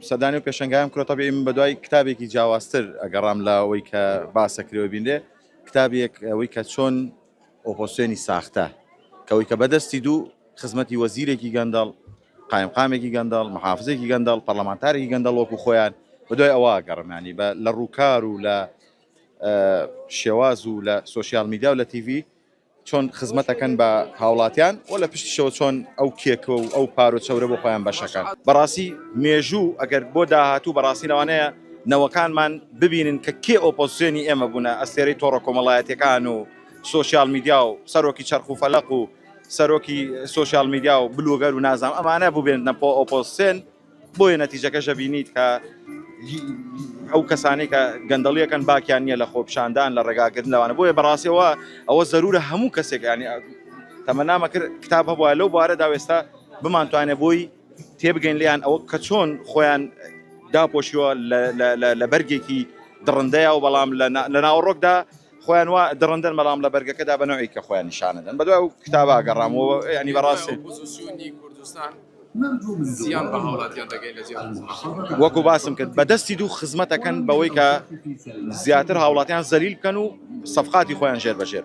سەدانی و پێشەنگایان کرۆ تەبیعی من بەدوای کتابێکی جیاوازتر ئەگەڕام لە ئەوەی کە باسەکرێوە بینێ کتابێک ئەوەی کە چۆن ئۆپۆسیۆنی ساختە کەوەی کە بەدەستی دوو خزمەتی وەزیرێکی گەندەڵ قایمقامێکی گەندەڵ محافزێکی گەندەڵ پەرلەمانتارێکی گەندەڵ وەکو خۆیان بەدوای ئەوە گەڕمانی بە لە ڕووکار و لە شێواز و لە سۆشیال میدیا و لە تیڤ چۆن خزمەتەکەن بە هاوڵاتیان و لە پشتیشەوە چۆن ئەو کێکە و ئەو پارۆ چەورە بۆ خۆیان بەشەکان بەڕاستی مێژوو ئەگەر بۆ داهاتوو بەڕاستی لەوانەیە نەوەکانمان ببینن کە کێ ئۆپۆزیسیۆنی ئێمە بوونە ئەستێرەی تۆڕە کۆمەڵایەتیەکان و سۆشیال میدیا و سەرۆکی چەرخ و فەلەق و سەرۆکی سۆشیال میدیا و بلوگەر و نازام ئەمانە ببێنە بۆ ئۆپۆزیسیۆن بۆیە نەتیجەکەشە بینیت کە ئەو کەسانی کە گەندەڵیەکەن باکیان نییە لە خۆپشاندان لە ڕێگاکردن لەوانە بۆیە بەڕاستیەوە ئەوە زەرورە هەموو کەسێک ینی تەمەنامە کرد کتاب هەبووە لەو بارەدا وێستا بمانتوانێت بۆی تێبگەین لیان ئەوە کە چۆن خۆیان داپۆشیوە لە بەرگێکی دڕندەیە و بەڵام لە ناوەڕۆکدا خۆیان وا دڕندن بەڵام لە بەرگەکەدا بەنەوەی کە خۆیان نیشانەدەن بەدوای ئەو کتابا گەڕامەوە ینی بەڕاستی زیان بە هاوڵاتیان دەگەین لە زیان وەکو باسم کرد بەدەستی دوو خزمەتەکەن بەوەی کە زیاتر هاوڵاتیان زەلیل بکەن و سەفقاتی خۆیان ژێر بەژێر